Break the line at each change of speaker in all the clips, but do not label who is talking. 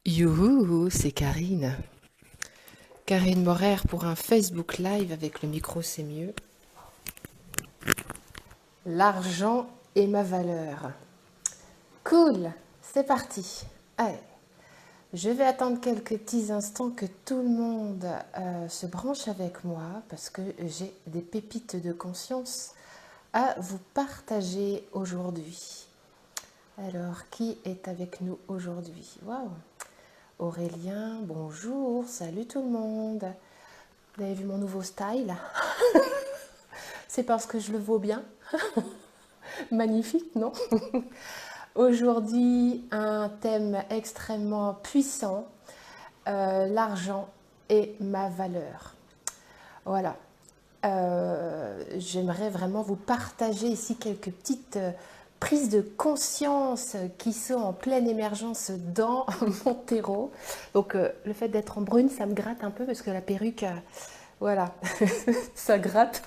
Youhou, c'est Karine. Karine Morer pour un Facebook Live avec le micro, c'est mieux. L'argent est ma valeur. Cool, c'est parti. Allez, je vais attendre quelques petits instants que tout le monde se branche avec moi parce que j'ai des pépites de conscience à vous partager aujourd'hui. Alors, qui est avec nous aujourd'hui? Waouh! Aurélien, bonjour, salut tout le monde. Vous avez vu mon nouveau style? C'est parce que je le vaux bien. Magnifique, non? Aujourd'hui, un thème extrêmement puissant, l'argent et ma valeur. Voilà. J'aimerais vraiment vous partager ici quelques petites prises de conscience qui sont en pleine émergence dans mon terreau. Donc le fait d'être en brune, ça me gratte un peu parce que la perruque, voilà, ça gratte.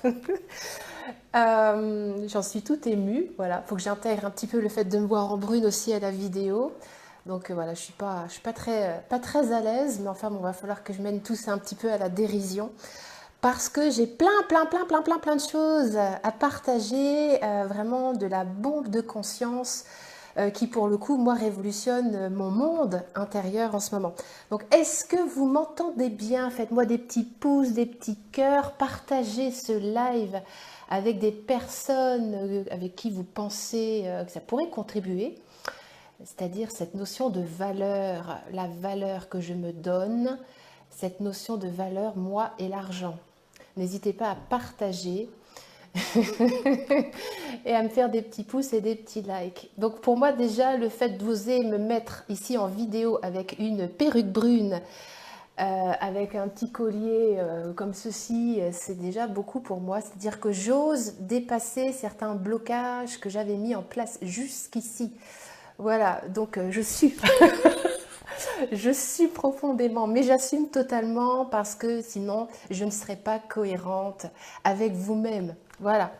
J'en suis toute émue, voilà. Faut que j'intègre un petit peu le fait de me voir en brune aussi à la vidéo. Donc voilà, je suis pas très à l'aise, mais enfin bon, va falloir que je mène tout ça un petit peu à la dérision parce que j'ai plein de choses à partager, vraiment de la bombe de conscience qui pour le coup, moi, révolutionne mon monde intérieur en ce moment. Donc, est-ce que vous m'entendez bien? Faites-moi des petits pouces, des petits cœurs, partagez ce live avec des personnes avec qui vous pensez que ça pourrait contribuer, c'est-à-dire cette notion de valeur, la valeur que je me donne, cette notion de valeur, moi et l'argent. N'hésitez pas à partager et à me faire des petits pouces et des petits likes. Donc pour moi déjà, le fait d'oser me mettre ici en vidéo avec une perruque brune, avec un petit collier comme ceci, c'est déjà beaucoup pour moi. C'est-à-dire que j'ose dépasser certains blocages que j'avais mis en place jusqu'ici. Voilà, donc je suis je suis profondément, mais j'assume totalement parce que sinon je ne serais pas cohérente avec vous-même. Voilà.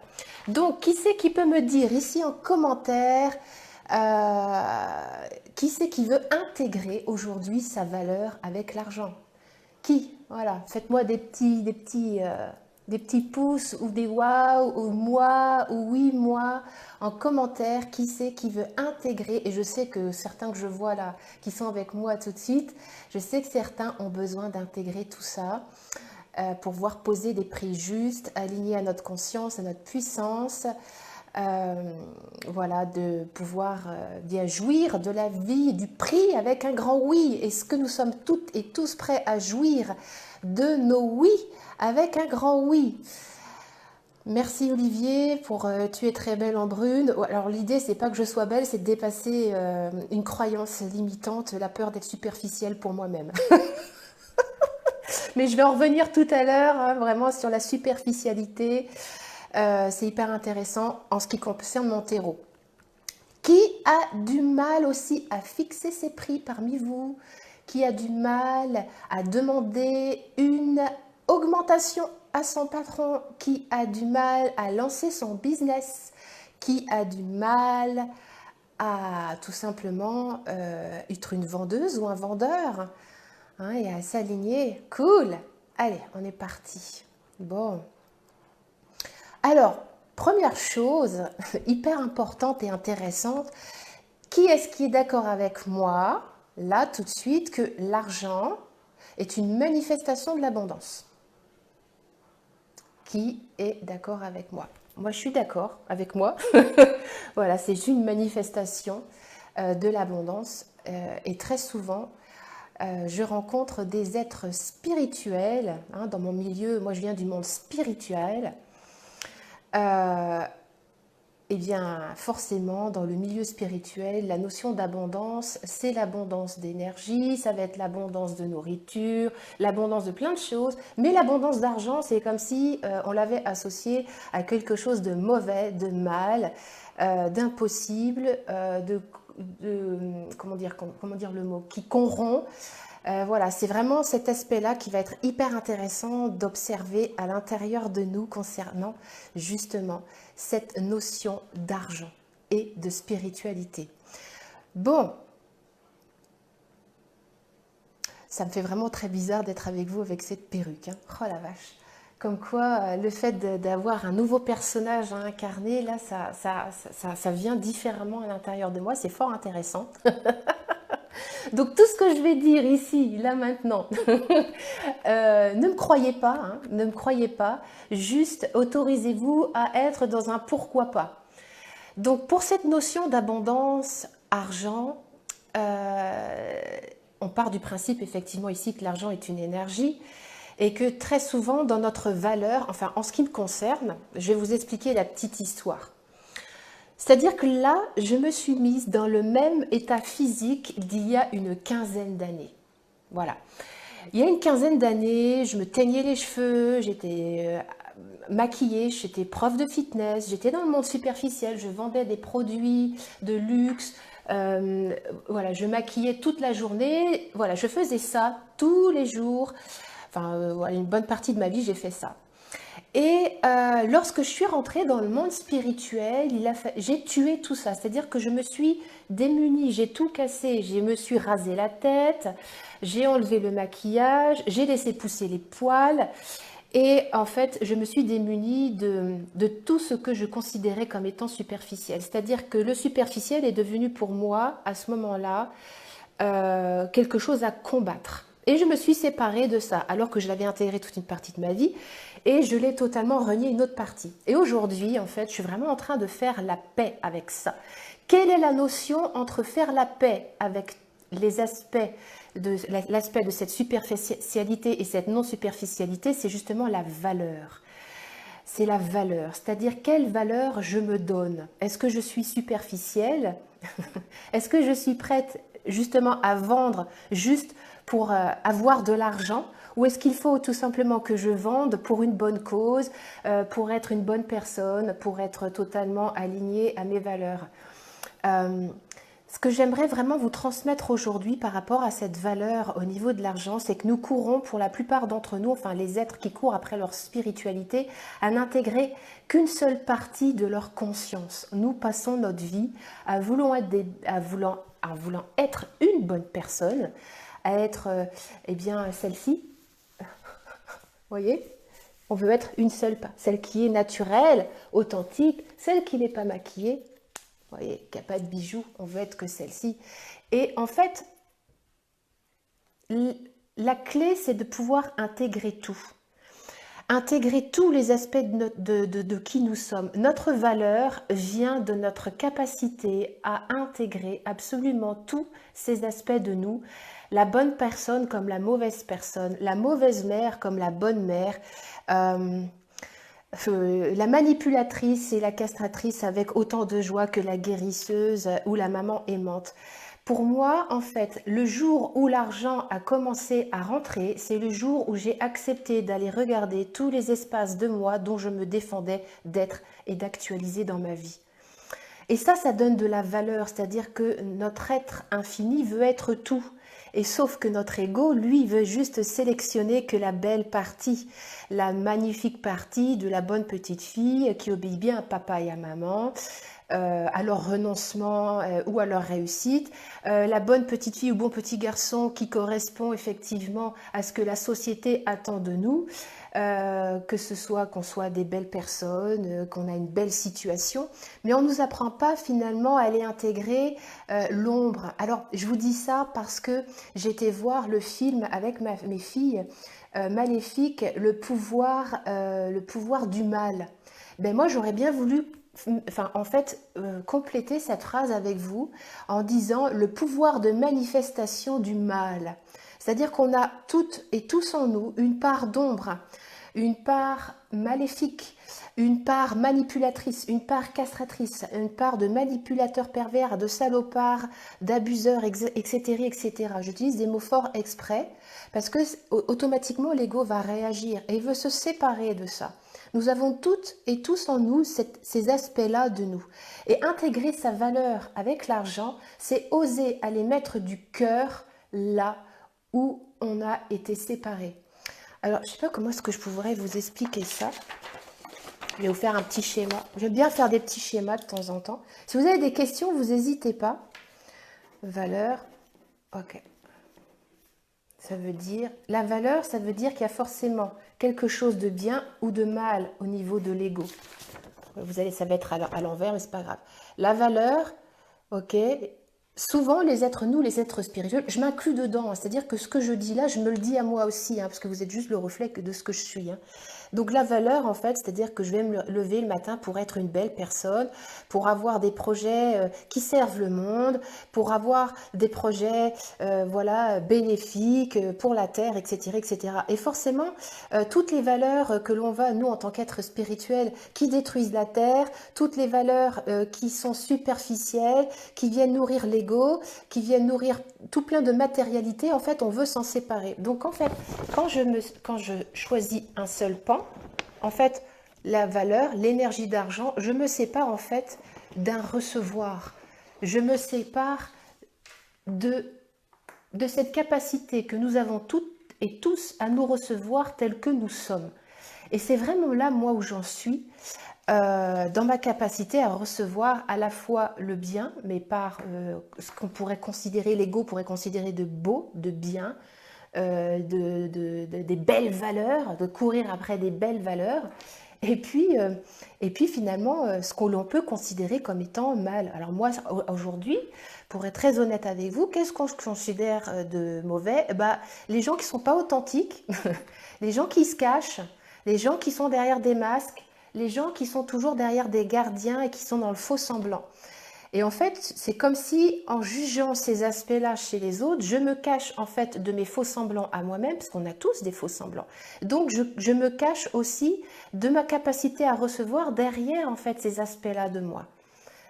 Donc, qui c'est qui peut me dire ici en commentaire, qui c'est qui veut intégrer aujourd'hui sa valeur avec l'argent? Qui? Voilà, faites-moi des petits pouces ou des waouh ou moi ou oui moi en commentaire. Qui c'est qui veut intégrer? Et je sais que certains que je vois là, qui sont avec moi tout de suite, je sais que certains ont besoin d'intégrer tout ça pour pouvoir poser des prix justes, alignés à notre conscience, à notre puissance. Voilà, de pouvoir bien jouir de la vie, du prix avec un grand oui. Est-ce que nous sommes toutes et tous prêts à jouir de nos oui avec un grand oui? Merci Olivier pour tu es très belle en brune. Alors l'idée c'est pas que je sois belle, c'est de dépasser une croyance limitante, la peur d'être superficielle pour moi-même. Mais je vais en revenir tout à l'heure, hein, vraiment sur la superficialité. C'est hyper intéressant en ce qui concerne mon terreau. Qui a du mal aussi à fixer ses prix parmi vous? Qui a du mal à demander une augmentation à son patron? Qui a du mal à lancer son business? Qui a du mal à tout simplement être une vendeuse ou un vendeur, hein, et à s'aligner? Cool! Allez, on est parti. Bon. Alors, première chose hyper importante et intéressante, qui est-ce qui est d'accord avec moi, là, tout de suite, que l'argent est une manifestation de l'abondance? Qui est d'accord avec moi? Moi, je suis d'accord avec moi. Voilà, c'est une manifestation de l'abondance. Et très souvent, je rencontre des êtres spirituels, hein, dans mon milieu. Moi, je viens du monde spirituel. Eh bien, forcément, dans le milieu spirituel, la notion d'abondance, c'est l'abondance d'énergie, ça va être l'abondance de nourriture, l'abondance de plein de choses, mais l'abondance d'argent, c'est comme si on l'avait associé à quelque chose de mauvais, de mal, d'impossible, comment dire le mot, qui corrompt. Voilà, c'est vraiment cet aspect-là qui va être hyper intéressant d'observer à l'intérieur de nous concernant justement cette notion d'argent et de spiritualité. Bon, Ça me fait vraiment très bizarre d'être avec vous avec cette perruque, hein. Oh la vache. Comme quoi, le fait d'avoir un nouveau personnage à incarner, là, ça vient différemment à l'intérieur de moi. C'est fort intéressant. Donc tout ce que je vais dire ici, là maintenant, ne me croyez pas, hein, ne me croyez pas. Juste autorisez-vous à être dans un pourquoi pas. Donc pour cette notion d'abondance, argent, on part du principe effectivement ici que l'argent est une énergie et que très souvent dans notre valeur, enfin en ce qui me concerne, je vais vous expliquer la petite histoire. C'est-à-dire que là, je me suis mise dans le même état physique d'il y a une quinzaine d'années. Voilà. Il y a une quinzaine d'années, je me teignais les cheveux, j'étais maquillée, j'étais prof de fitness, j'étais dans le monde superficiel, je vendais des produits de luxe, voilà, je maquillais toute la journée, voilà, je faisais ça tous les jours, enfin, voilà, une bonne partie de ma vie, j'ai fait ça. Et lorsque je suis rentrée dans le monde spirituel, j'ai tué tout ça. C'est-à-dire que je me suis démunie, j'ai tout cassé. Je me suis rasé la tête, j'ai enlevé le maquillage, j'ai laissé pousser les poils. Et en fait, je me suis démunie de tout ce que je considérais comme étant superficiel. C'est-à-dire que le superficiel est devenu pour moi, à ce moment-là, quelque chose à combattre. Et je me suis séparée de ça, alors que je l'avais intégré toute une partie de ma vie, et je l'ai totalement renié une autre partie. Et aujourd'hui, en fait, je suis vraiment en train de faire la paix avec ça. Quelle est la notion entre faire la paix avec les aspects l'aspect de cette superficialité et cette non-superficialité? C'est justement la valeur. C'est la valeur, c'est-à-dire quelle valeur je me donne. Est-ce que je suis superficielle? Est-ce que je suis prête justement à vendre juste pour avoir de l'argent? Ou est-ce qu'il faut tout simplement que je vende pour une bonne cause, pour être une bonne personne, pour être totalement alignée à mes valeurs? Ce que j'aimerais vraiment vous transmettre aujourd'hui par rapport à cette valeur au niveau de l'argent, c'est que nous courons, pour la plupart d'entre nous, enfin les êtres qui courent après leur spiritualité, à n'intégrer qu'une seule partie de leur conscience. Nous passons notre vie à vouloir être une bonne personne, à être eh bien celle-ci. Vous voyez? On veut être une seule, celle qui est naturelle, authentique, celle qui n'est pas maquillée. Vous voyez, qu'il n'y a pas de bijoux, on veut être que celle-ci. Et en fait, la clé, c'est de pouvoir intégrer tout. Intégrer tous les aspects de qui nous sommes. Notre valeur vient de notre capacité à intégrer absolument tous ces aspects de nous. La bonne personne comme la mauvaise personne, la mauvaise mère comme la bonne mère, la manipulatrice et la castratrice avec autant de joie que la guérisseuse ou la maman aimante. Pour moi, en fait, le jour où l'argent a commencé à rentrer, c'est le jour où j'ai accepté d'aller regarder tous les espaces de moi dont je me défendais d'être et d'actualiser dans ma vie. Et ça donne de la valeur, c'est-à-dire que notre être infini veut être tout. Et sauf que notre ego, lui, veut juste sélectionner que la belle partie, la magnifique partie de la bonne petite fille qui obéit bien à papa et à maman, à leur renoncement ou à leur réussite, la bonne petite fille ou bon petit garçon qui correspond effectivement à ce que la société attend de nous, que ce soit qu'on soit des belles personnes, qu'on a une belle situation, mais on ne nous apprend pas finalement à aller intégrer l'ombre. Alors je vous dis ça parce que j'ai été voir le film avec mes filles, Maléfique, le pouvoir du mal. Ben moi j'aurais bien voulu compléter cette phrase avec vous en disant le pouvoir de manifestation du mal. C'est-à-dire qu'on a toutes et tous en nous une part d'ombre, une part maléfique, une part manipulatrice, une part castratrice, une part de manipulateur pervers, de salopard, d'abuseur, etc., etc. J'utilise des mots forts exprès parce que automatiquement l'ego va réagir et il veut se séparer de ça. Nous avons toutes et tous en nous ces aspects-là de nous. Et intégrer sa valeur avec l'argent, c'est oser aller mettre du cœur là où on a été séparés. Alors, je ne sais pas comment est-ce que je pourrais vous expliquer ça. Je vais vous faire un petit schéma. J'aime bien faire des petits schémas de temps en temps. Si vous avez des questions, vous n'hésitez pas. Valeur. Ok. ça veut dire, la valeur, ça veut dire qu'il y a forcément quelque chose de bien ou de mal au niveau de l'ego. Vous allez, ça va être à l'envers, mais c'est pas grave. La valeur, ok, souvent les êtres, nous les êtres spirituels, je m'inclus dedans, c'est-à-dire que ce que je dis là, je me le dis à moi aussi, parce que vous êtes juste le reflet de ce que je suis. Donc la valeur, en fait, c'est-à-dire que je vais me lever le matin pour être une belle personne, pour avoir des projets qui servent le monde, pour avoir des projets voilà, bénéfiques pour la terre, etc., etc. Et forcément, toutes les valeurs que l'on va, nous, en tant qu'êtres spirituels, qui détruisent la terre, toutes les valeurs qui sont superficielles, qui viennent nourrir l'ego, qui viennent nourrir tout plein de matérialité, en fait, on veut s'en séparer. Donc, en fait, quand je choisis un seul pan, en fait, la valeur, l'énergie d'argent, je me sépare en fait d'un recevoir. Je me sépare de cette capacité que nous avons toutes et tous à nous recevoir tels que nous sommes. Et c'est vraiment là, moi, où j'en suis, dans ma capacité à recevoir à la fois le bien, mais par ce qu'on pourrait considérer, l'ego pourrait considérer de beau, de bien, des belles valeurs, de courir après des belles valeurs, et puis finalement, ce qu'on peut considérer comme étant mal. Alors moi, aujourd'hui, pour être très honnête avec vous, qu'est-ce qu'on considère de mauvais? Les gens qui ne sont pas authentiques, les gens qui se cachent, les gens qui sont derrière des masques, les gens qui sont toujours derrière des gardiens et qui sont dans le faux semblant. Et en fait, c'est comme si, en jugeant ces aspects-là chez les autres, je me cache en fait de mes faux semblants à moi-même, parce qu'on a tous des faux semblants. Donc, je me cache aussi de ma capacité à recevoir derrière en fait ces aspects-là de moi.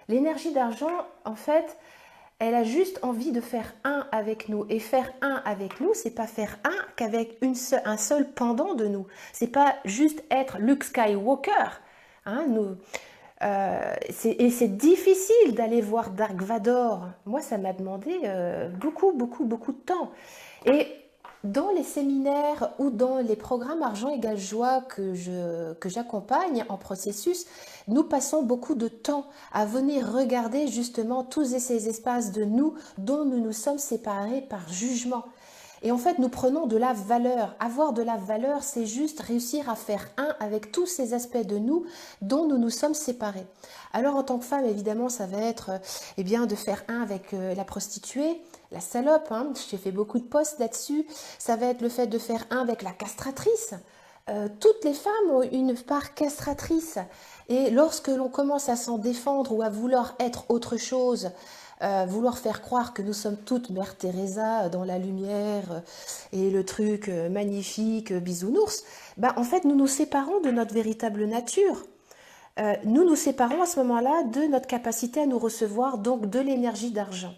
L'énergie d'argent, en fait, elle a juste envie de faire un avec nous. Et faire un avec nous, c'est pas faire un qu'avec un seul pendant de nous. C'est pas juste être Luke Skywalker. Et c'est difficile d'aller voir Dark Vador. Moi, ça m'a demandé beaucoup de temps. Et dans les séminaires ou dans les programmes Argent égale joie que j'accompagne en processus, nous passons beaucoup de temps à venir regarder justement tous ces espaces de nous dont nous nous sommes séparés par jugement. Et en fait, nous prenons de la valeur. Avoir de la valeur, c'est juste réussir à faire un avec tous ces aspects de nous dont nous nous sommes séparés. Alors, en tant que femme, évidemment, ça va être de faire un avec la prostituée, la salope. J'ai fait beaucoup de posts là-dessus. Ça va être le fait de faire un avec la castratrice. Toutes les femmes ont une part castratrice. Et lorsque l'on commence à s'en défendre ou à vouloir être autre chose, vouloir faire croire que nous sommes toutes Mère Teresa dans la lumière et le truc magnifique, bisounours, en fait, nous nous séparons de notre véritable nature. Nous nous séparons à ce moment-là de notre capacité à nous recevoir, donc de l'énergie d'argent.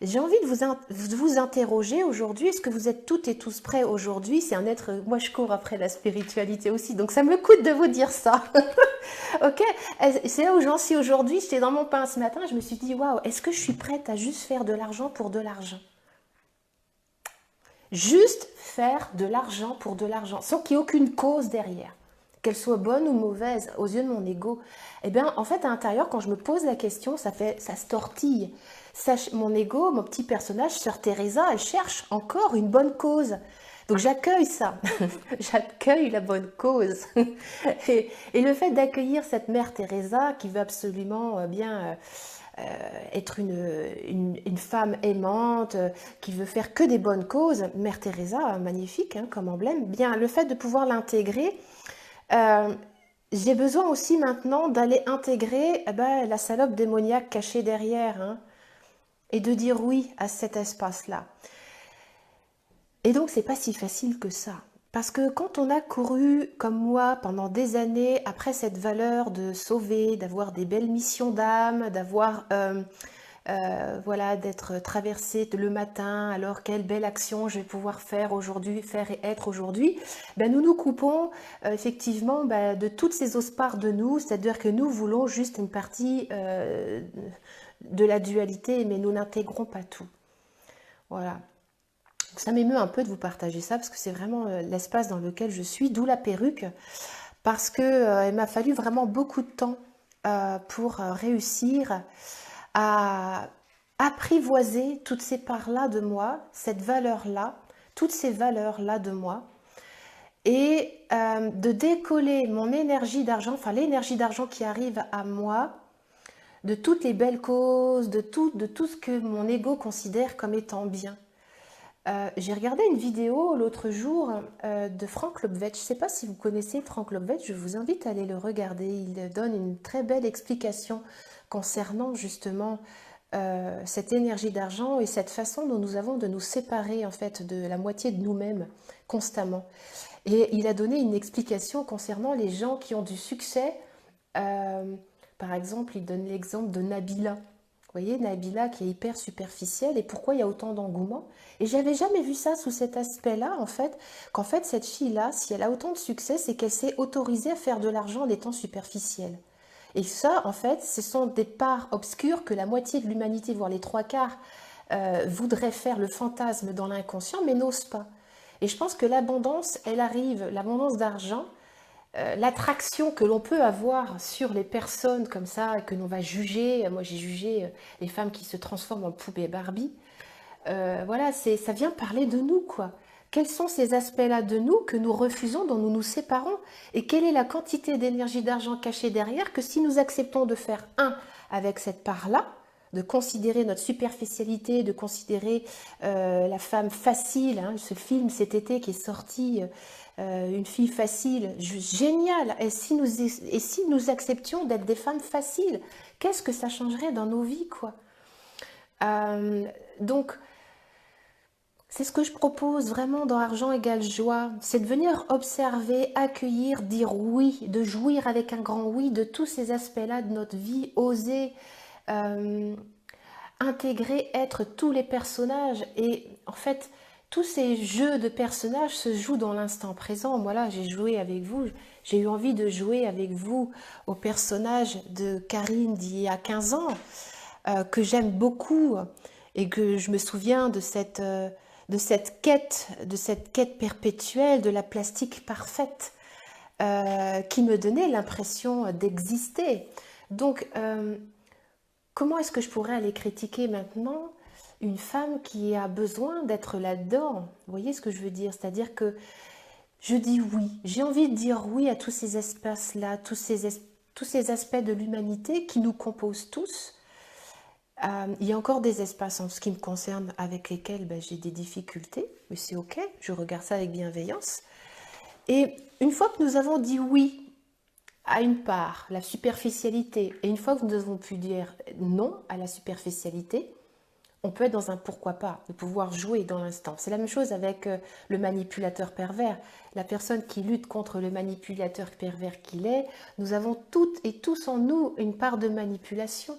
J'ai envie de vous interroger aujourd'hui, est-ce que vous êtes toutes et tous prêts aujourd'hui? C'est un être, moi je cours après la spiritualité aussi, donc ça me coûte de vous dire ça. Ok, c'est là où j'en suis aujourd'hui, j'étais dans mon pain ce matin, je me suis dit, waouh, est-ce que je suis prête à juste faire de l'argent pour de l'argent? Juste faire de l'argent pour de l'argent, sans qu'il n'y ait aucune cause derrière, qu'elle soit bonne ou mauvaise aux yeux de mon ego. Eh bien, en fait, à l'intérieur, quand je me pose la question, ça se tortille. Mon ego, mon petit personnage, Sœur Teresa, elle cherche encore une bonne cause. Donc j'accueille ça, j'accueille la bonne cause. Et le fait d'accueillir cette Mère Teresa qui veut absolument être une femme aimante, qui veut faire que des bonnes causes, Mère Teresa, magnifique comme emblème, bien le fait de pouvoir l'intégrer, j'ai besoin aussi maintenant d'aller intégrer la salope démoniaque cachée derrière, et de dire oui à cet espace-là. Et donc, c'est pas si facile que ça. Parce que quand on a couru, comme moi, pendant des années, après cette valeur de sauver, d'avoir des belles missions d'âme, d'avoir, d'être traversé le matin, alors quelle belle action je vais pouvoir faire aujourd'hui, faire et être aujourd'hui, nous nous coupons effectivement de toutes ces autres parts de nous, c'est-à-dire que nous voulons juste une partie de la dualité, mais nous n'intégrons pas tout. Voilà. Ça m'émeut un peu de vous partager ça, parce que c'est vraiment l'espace dans lequel je suis, d'où la perruque, parce qu'il m'a fallu vraiment beaucoup de temps pour réussir à apprivoiser toutes ces parts-là de moi, cette valeur-là, toutes ces valeurs-là de moi et de décoller mon énergie d'argent, enfin l'énergie d'argent qui arrive à moi, de toutes les belles causes, de tout ce que mon ego considère comme étant bien. J'ai regardé une vidéo l'autre jour de Frank Lobvet. Je ne sais pas si vous connaissez Frank Lobvet, je vous invite à aller le regarder. Il donne une très belle explication concernant justement cette énergie d'argent et cette façon dont nous avons de nous séparer en fait de la moitié de nous-mêmes constamment. Et il a donné une explication concernant les gens qui ont du succès. Par exemple, il donne l'exemple de Nabila. Vous voyez, Nabila qui est hyper superficielle et pourquoi il y a autant d'engouement. Et j'avais jamais vu ça sous cet aspect-là, en fait, qu'en fait, cette fille-là, si elle a autant de succès, c'est qu'elle s'est autorisée à faire de l'argent en étant superficielle. Et ça, en fait, ce sont des parts obscures que la moitié de l'humanité, voire les trois quarts, voudraient faire le fantasme dans l'inconscient, mais n'osent pas. Et je pense que l'abondance, elle arrive, l'abondance d'argent, l'attraction que l'on peut avoir sur les personnes comme ça, que l'on va juger. Moi, j'ai jugé les femmes qui se transforment en poupées Barbie. Voilà, ça vient parler de nous, quoi. Quels sont ces aspects-là de nous que nous refusons, dont nous nous séparons? Et quelle est la quantité d'énergie d'argent cachée derrière que si nous acceptons de faire un avec cette part-là, de considérer notre superficialité, de considérer la femme facile, hein, ce film cet été qui est sorti, une fille facile, génial. Et si nous acceptions d'être des femmes faciles, qu'est-ce que ça changerait dans nos vies, quoi. Donc, c'est ce que je propose vraiment dans Argent égale joie, c'est de venir observer, accueillir, dire oui, de jouir avec un grand oui de tous ces aspects-là de notre vie, oser intégrer, être tous les personnages. Et en fait, tous ces jeux de personnages se jouent dans l'instant présent. Moi là, j'ai joué avec vous, j'ai eu envie de jouer avec vous au personnage de Karine d'il y a 15 ans, que j'aime beaucoup et que je me souviens de cette quête perpétuelle de la plastique parfaite qui me donnait l'impression d'exister. Donc, comment est-ce que je pourrais aller critiquer maintenant une femme qui a besoin d'être là-dedans? Vous voyez ce que je veux dire? C'est-à-dire que je dis oui. J'ai envie de dire oui à tous ces espaces-là, tous ces aspects de l'humanité qui nous composent tous. Il y a encore des espaces en ce qui me concerne avec lesquels j'ai des difficultés, mais c'est ok, je regarde ça avec bienveillance. Et une fois que nous avons dit oui à une part, la superficialité, et une fois que nous avons pu dire non à la superficialité, on peut être dans un pourquoi pas, de pouvoir jouer dans l'instant. C'est la même chose avec le manipulateur pervers. La personne qui lutte contre le manipulateur pervers qu'il est, nous avons toutes et tous en nous une part de manipulation.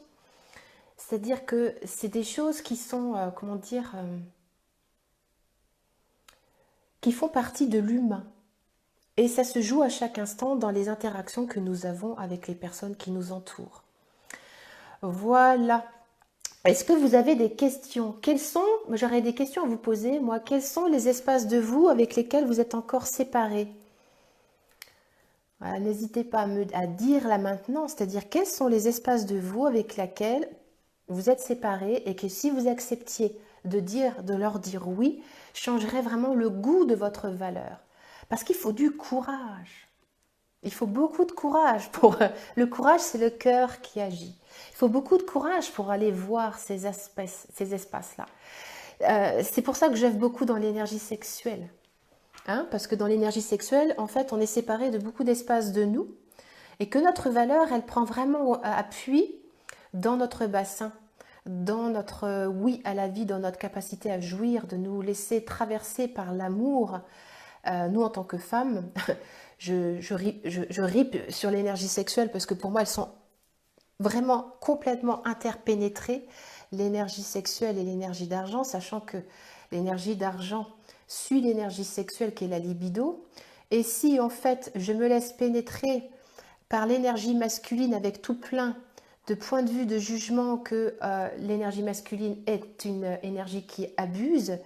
C'est-à-dire que c'est des choses qui sont, comment dire, qui font partie de l'humain. Et ça se joue à chaque instant dans les interactions que nous avons avec les personnes qui nous entourent. Voilà. Est-ce que vous avez des questions? J'aurais des questions à vous poser, moi. Quels sont les espaces de vous avec lesquels vous êtes encore séparés? Voilà, n'hésitez pas à dire là maintenant, c'est-à-dire quels sont les espaces de vous avec lesquels vous êtes séparés et que si vous acceptiez de leur dire oui, changerait vraiment le goût de votre valeur. Parce qu'il faut du courage. Il faut beaucoup de courage. Le courage, c'est le cœur qui agit. Il faut beaucoup de courage pour aller voir ces espaces-là. C'est pour ça que j'œuvre beaucoup dans l'énergie sexuelle. Hein, parce que dans l'énergie sexuelle, en fait, on est séparé de beaucoup d'espaces de nous et que notre valeur, elle prend vraiment appui dans notre bassin, dans notre oui à la vie, dans notre capacité à jouir, de nous laisser traverser par l'amour. Nous, en tant que femmes, je ripe sur l'énergie sexuelle parce que pour moi, elles sont vraiment complètement interpénétrées, l'énergie sexuelle et l'énergie d'argent, sachant que l'énergie d'argent suit l'énergie sexuelle qui est la libido. Et si en fait, je me laisse pénétrer par l'énergie masculine avec tout plein de points de vue de jugement que l'énergie masculine est une énergie qui abuse,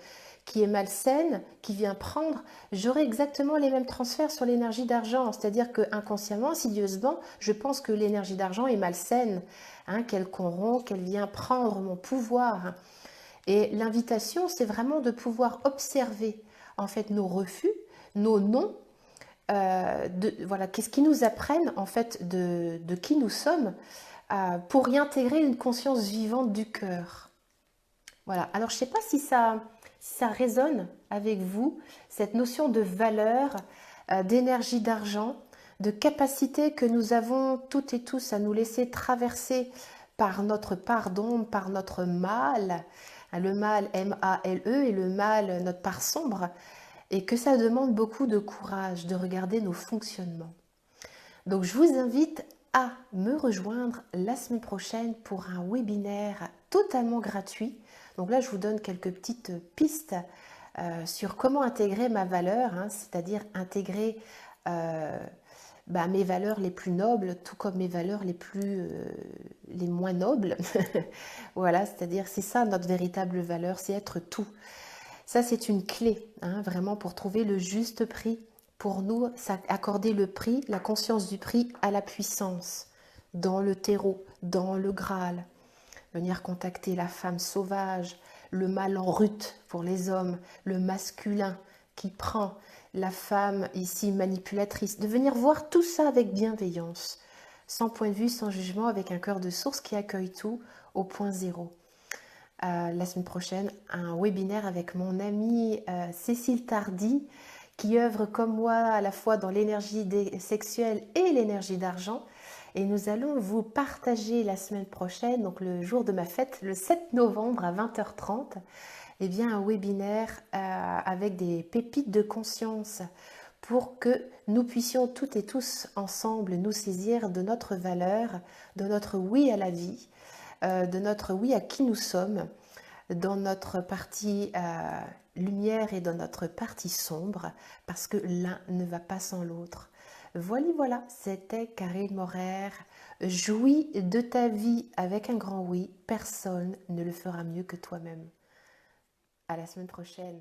qui est malsaine, qui vient prendre, j'aurai exactement les mêmes transferts sur l'énergie d'argent. C'est-à-dire que inconsciemment, insidieusement, je pense que l'énergie d'argent est malsaine, hein, qu'elle corrompt, qu'elle vient prendre mon pouvoir. Et l'invitation, c'est vraiment de pouvoir observer en fait nos refus, nos non, voilà, qu'est-ce qui nous apprennent en fait de qui nous sommes pour y intégrer une conscience vivante du cœur. Voilà, alors je ne sais pas si ça résonne avec vous, cette notion de valeur, d'énergie d'argent, de capacité que nous avons toutes et tous à nous laisser traverser par notre part d'ombre, par notre mal, le mal M-A-L-E et le mal, notre part sombre, et que ça demande beaucoup de courage de regarder nos fonctionnements. Donc je vous invite à me rejoindre la semaine prochaine pour un webinaire totalement gratuit. Donc là, je vous donne quelques petites pistes sur comment intégrer ma valeur, c'est-à-dire intégrer mes valeurs les plus nobles, tout comme mes valeurs les moins nobles. Voilà, c'est-à-dire c'est ça notre véritable valeur, c'est être tout. Ça, c'est une clé, vraiment pour trouver le juste prix. Pour nous, accorder le prix, la conscience du prix à la puissance, dans le terreau, dans le Graal. Venir contacter la femme sauvage, le mâle en rut pour les hommes, le masculin qui prend, la femme ici manipulatrice. De venir voir tout ça avec bienveillance, sans point de vue, sans jugement, avec un cœur de source qui accueille tout au point zéro. La semaine prochaine, un webinaire avec mon amie Cécile Tardy, qui œuvre comme moi à la fois dans l'énergie sexuelle et l'énergie d'argent. Et nous allons vous partager la semaine prochaine, donc le jour de ma fête, le 7 novembre à 20h30, un webinaire avec des pépites de conscience pour que nous puissions toutes et tous ensemble nous saisir de notre valeur, de notre oui à la vie, de notre oui à qui nous sommes, dans notre partie lumière et dans notre partie sombre, parce que l'un ne va pas sans l'autre. Voilà, c'était Karine Morer. Jouis de ta vie avec un grand oui. Personne ne le fera mieux que toi-même. À la semaine prochaine.